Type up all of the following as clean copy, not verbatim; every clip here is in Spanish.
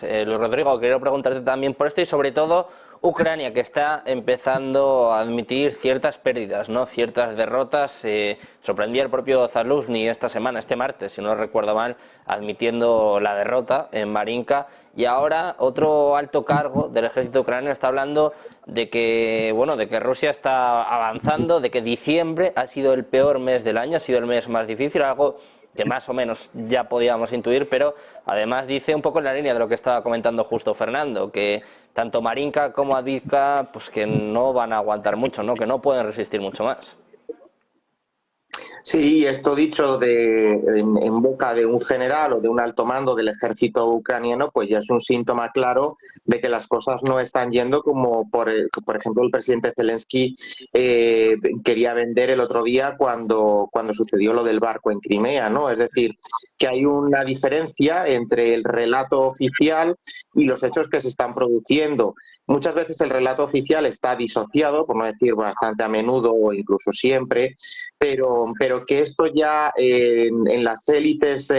Luis Rodrigo, quiero preguntarte también por esto y sobre todo Ucrania, que está empezando a admitir ciertas pérdidas, ¿no? Ciertas derrotas. Sorprendía el propio Zaluzny esta semana, este martes, si no recuerdo mal, admitiendo la derrota en Marinka. Y ahora otro alto cargo del ejército ucraniano está hablando de que, bueno, de que Rusia está avanzando, de que diciembre ha sido el peor mes del año, ha sido el mes más difícil, algo que más o menos ya podíamos intuir, pero además dice un poco en la línea de lo que estaba comentando justo Fernando, que tanto Marinka como Avdiivka pues que no van a aguantar mucho, ¿no? Que no pueden resistir mucho más. Sí, esto dicho en boca de un general o de un alto mando del ejército ucraniano, pues ya es un síntoma claro de que las cosas no están yendo como, por ejemplo, el presidente Zelensky quería vender el otro día cuando sucedió lo del barco en Crimea, ¿no? Es decir, que hay una diferencia entre el relato oficial y los hechos que se están produciendo. Muchas veces el relato oficial está disociado, por no decir bastante a menudo o incluso siempre, pero que esto ya en las élites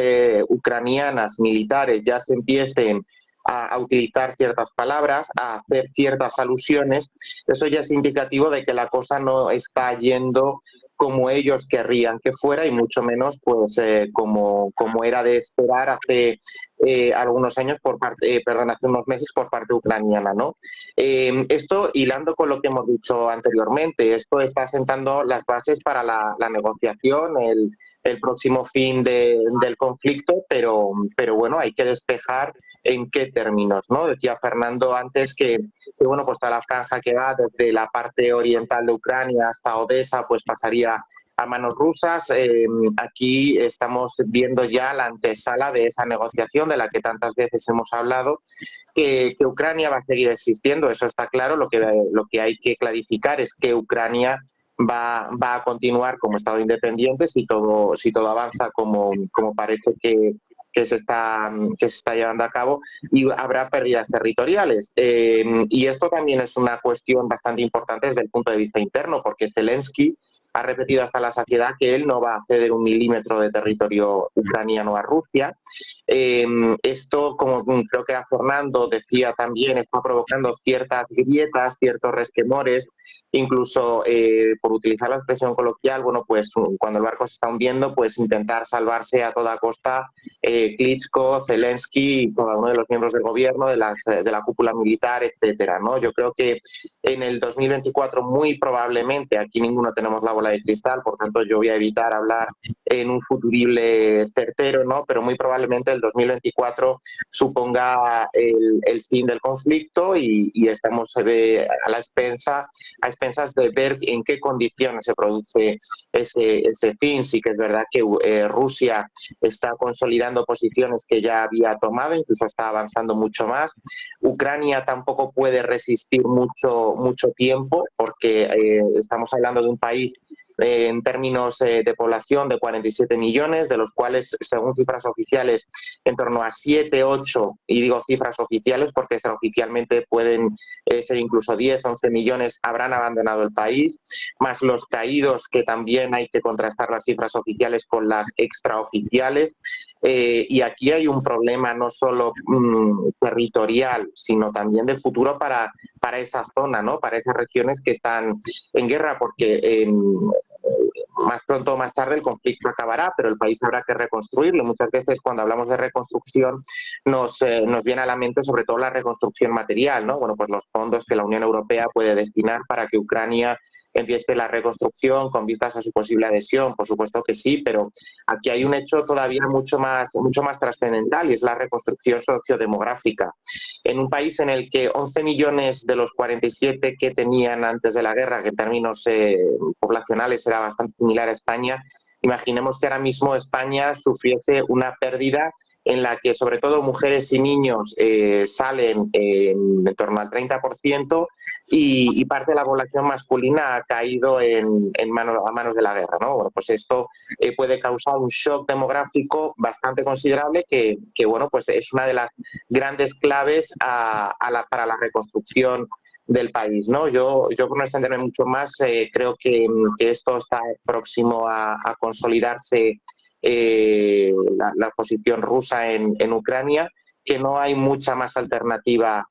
ucranianas militares ya se empiecen a utilizar ciertas palabras, a hacer ciertas alusiones, eso ya es indicativo de que la cosa no está yendo como ellos querrían que fuera y mucho menos pues como era de esperar hace algunos años hace unos meses por parte ucraniana, ¿no? Esto hilando con lo que hemos dicho anteriormente, esto está sentando las bases para la negociación, el próximo fin del conflicto, pero bueno, hay que despejar en qué términos, ¿no? Decía Fernando antes que bueno, pues toda la franja que va desde la parte oriental de Ucrania hasta Odessa, pues pasaría a manos rusas. Aquí estamos viendo ya la antesala de esa negociación de la que tantas veces hemos hablado, que Ucrania va a seguir existiendo, eso está claro. Lo que hay que clarificar es que Ucrania va a continuar como Estado independiente si todo avanza como parece que se está llevando a cabo, y habrá pérdidas territoriales. Y esto también es una cuestión bastante importante desde el punto de vista interno, porque Zelensky ha repetido hasta la saciedad que él no va a ceder un milímetro de territorio ucraniano a Rusia. Esto, como creo que era Fernando decía también, está provocando ciertas grietas, ciertos resquemores, incluso por utilizar la expresión coloquial, bueno, pues cuando el barco se está hundiendo, pues intentar salvarse a toda costa Klitschko, Zelensky y cada uno de los miembros del gobierno, de la cúpula militar, etcétera, ¿no? Yo creo que en el 2024 muy probablemente, aquí ninguno tenemos la bola de cristal, por tanto yo voy a evitar hablar en un futurible certero, ¿no? Pero muy probablemente el 2024 suponga el fin del conflicto y estamos a expensas de ver en qué condiciones se produce ese fin. Sí que es verdad que Rusia está consolidando posiciones que ya había tomado, incluso está avanzando mucho más. Ucrania tampoco puede resistir mucho tiempo porque estamos hablando de un país en términos de población de 47 millones, de los cuales, según cifras oficiales, en torno a 7, 8, y digo cifras oficiales porque extraoficialmente pueden ser incluso 10, 11 millones, habrán abandonado el país, más los caídos, que también hay que contrastar las cifras oficiales con las extraoficiales. Y aquí hay un problema no solo territorial, sino también de futuro para esa zona, ¿no? Para esas regiones que están en guerra, porque más pronto o más tarde el conflicto acabará, pero el país habrá que reconstruirlo. Muchas veces cuando hablamos de reconstrucción nos viene a la mente sobre todo la reconstrucción material, ¿no? Bueno, pues los fondos que la Unión Europea puede destinar para que Ucrania empiece la reconstrucción con vistas a su posible adhesión, por supuesto que sí, pero aquí hay un hecho todavía mucho más trascendental, y es la reconstrucción sociodemográfica. En un país en el que 11 millones de los 47 que tenían antes de la guerra, que en términos poblacionales era bastante similar a España, imaginemos que ahora mismo España sufriese una pérdida en la que sobre todo mujeres y niños salen en torno al 30% y parte de la población masculina ha caído a manos de la guerra, ¿no? Bueno, pues esto puede causar un shock demográfico bastante considerable que bueno, pues es una de las grandes claves para la reconstrucción del país, ¿no? Yo por no extenderme mucho más, creo que esto está próximo a consolidarse la posición rusa en Ucrania, que no hay mucha más alternativa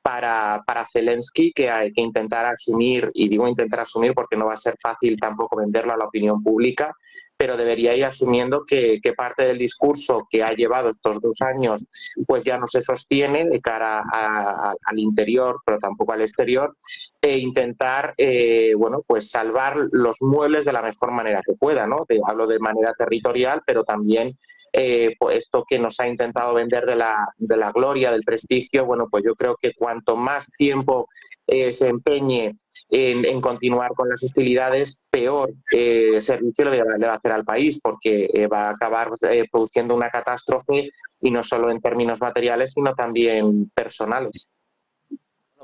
para Zelensky que intentar asumir, y digo intentar asumir porque no va a ser fácil tampoco venderlo a la opinión pública, pero debería ir asumiendo que parte del discurso que ha llevado estos 2 años pues ya no se sostiene de cara al interior, pero tampoco al exterior, e intentar bueno, pues salvar los muebles de la mejor manera que pueda, ¿no? Hablo de manera territorial, pero también pues esto que nos ha intentado vender de la gloria, del prestigio, bueno, pues yo creo que cuanto más tiempo se empeñe en continuar con las hostilidades, peor servicio le va a hacer al país, porque va a acabar produciendo una catástrofe, y no solo en términos materiales, sino también personales.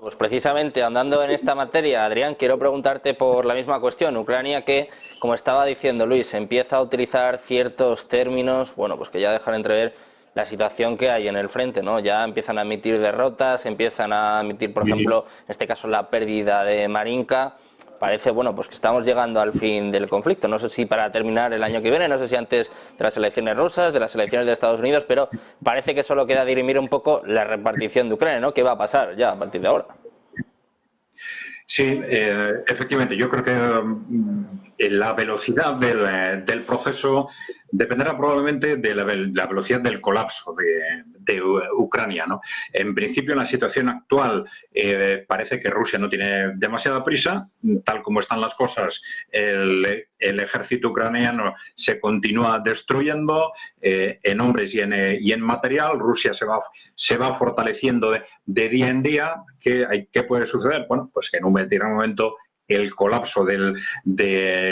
Pues precisamente andando en esta materia, Adrián, quiero preguntarte por la misma cuestión. Ucrania que, como estaba diciendo Luis, empieza a utilizar ciertos términos, bueno, pues que ya dejan entrever la situación que hay en el frente, ¿no? Ya empiezan a admitir derrotas, empiezan a admitir, por ejemplo, en este caso la pérdida de Marinka. Parece, bueno, pues que estamos llegando al fin del conflicto. No sé si para terminar el año que viene, no sé si antes de las elecciones rusas, de las elecciones de Estados Unidos, pero parece que solo queda dirimir un poco la repartición de Ucrania, ¿no? ¿Qué va a pasar ya a partir de ahora? Sí, efectivamente, yo creo que la velocidad del proceso dependerá probablemente de la velocidad del colapso de Ucrania, ¿no? En principio, en la situación actual, parece que Rusia no tiene demasiada prisa. Tal como están las cosas, el ejército ucraniano se continúa destruyendo en hombres y en material. Rusia se va fortaleciendo de día en día. ¿Qué puede suceder? Bueno, pues que en un determinado momento el colapso del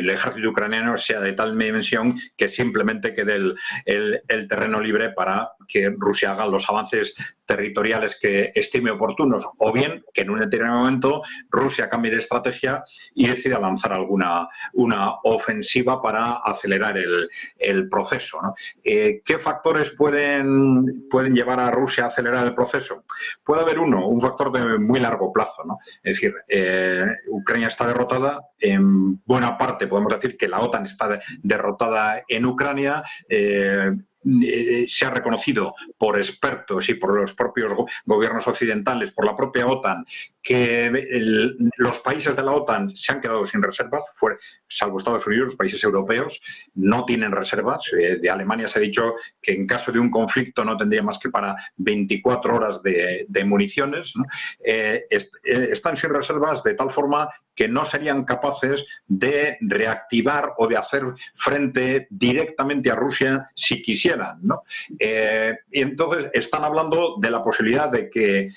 ejército ucraniano sea de tal dimensión que simplemente quede el terreno libre para que Rusia haga los avances territoriales que estime oportunos, o bien que en un determinado momento Rusia cambie de estrategia y decida lanzar una ofensiva para acelerar el proceso, ¿no? ¿Qué factores pueden llevar a Rusia a acelerar el proceso? Puede haber un factor de muy largo plazo, ¿no? Es decir, Ucrania está derrotada, en buena parte podemos decir que la OTAN está derrotada en Ucrania. Se ha reconocido por expertos y por los propios gobiernos occidentales, por la propia OTAN, que los países de la OTAN se han quedado sin reservas, salvo Estados Unidos. Los países europeos no tienen reservas. De Alemania se ha dicho que en caso de un conflicto no tendría más que para 24 horas de municiones, ¿no? Están sin reservas de tal forma que no serían capaces de reactivar o de hacer frente directamente a Rusia si quisieran, ¿no? Y entonces están hablando de la posibilidad de que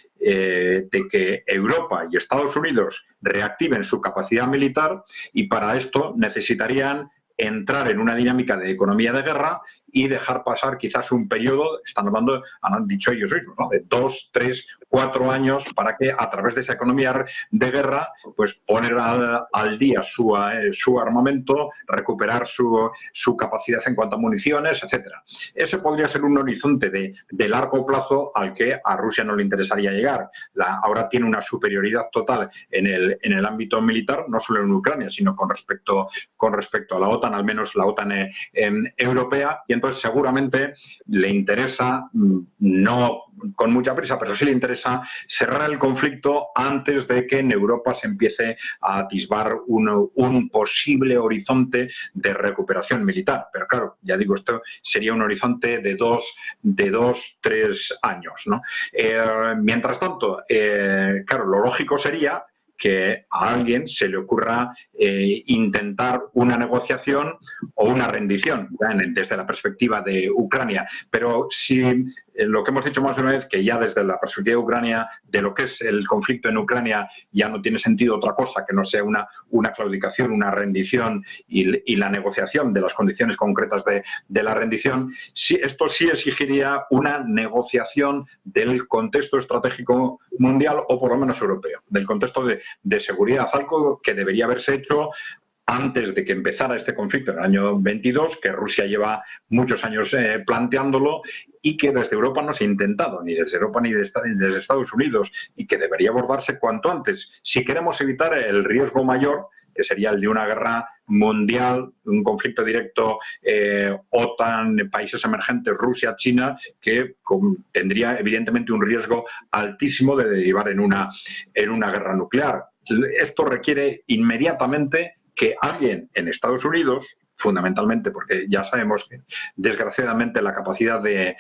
Europa y Estados Unidos reactiven su capacidad militar, y para esto necesitarían entrar en una dinámica de economía de guerra y dejar pasar quizás un periodo, han dicho ellos mismos, ¿no?, de 2, 3, 4 años, para que a través de esa economía de guerra pues poner al día su armamento, recuperar su capacidad en cuanto a municiones, etcétera. Ese podría ser un horizonte de largo plazo al que a Rusia no le interesaría llegar. Ahora tiene una superioridad total en el ámbito militar, no solo en Ucrania, sino con respecto a la OTAN, al menos la OTAN europea, y entonces seguramente le interesa, no con mucha prisa, pero sí le interesa cerrar el conflicto antes de que en Europa se empiece a atisbar un posible horizonte de recuperación militar. Pero claro, ya digo, esto sería un horizonte de 2, 3 años, ¿no? Mientras tanto, claro, lo lógico sería que a alguien se le ocurra intentar una negociación o una rendición, desde la perspectiva de Ucrania. Pero si lo que hemos dicho más de una vez, que ya desde la perspectiva de Ucrania, de lo que es el conflicto en Ucrania, ya no tiene sentido otra cosa que no sea una claudicación, una rendición y la negociación de las condiciones concretas de la rendición. Esto sí exigiría una negociación del contexto estratégico mundial, o por lo menos europeo, del contexto de seguridad, algo que debería haberse hecho antes de que empezara este conflicto en el año 22, que Rusia lleva muchos años planteándolo, y que desde Europa no se ha intentado, ni desde Europa ni desde Estados Unidos, y que debería abordarse cuanto antes, si queremos evitar el riesgo mayor que sería el de una guerra mundial, un conflicto directo OTAN, países emergentes, Rusia, China, que tendría evidentemente un riesgo altísimo de derivar en una guerra nuclear. Esto requiere inmediatamente que alguien en Estados Unidos, fundamentalmente porque ya sabemos que desgraciadamente la capacidad de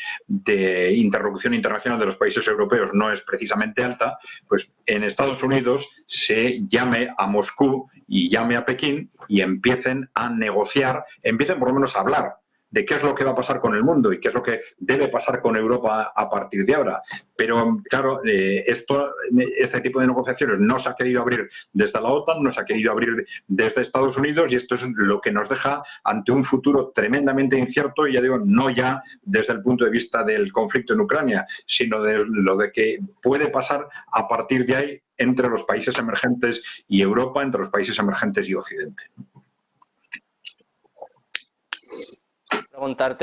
interlocución internacional de los países europeos no es precisamente alta, pues en Estados Unidos se llame a Moscú y llame a Pekín y empiecen a negociar, empiecen por lo menos a hablar de qué es lo que va a pasar con el mundo y qué es lo que debe pasar con Europa a partir de ahora. Pero, claro, este tipo de negociaciones no se ha querido abrir desde la OTAN, no se ha querido abrir desde Estados Unidos, y esto es lo que nos deja ante un futuro tremendamente incierto, y ya digo, no ya desde el punto de vista del conflicto en Ucrania, sino de lo de que puede pasar a partir de ahí entre los países emergentes y Europa, entre los países emergentes y Occidente. Preguntarte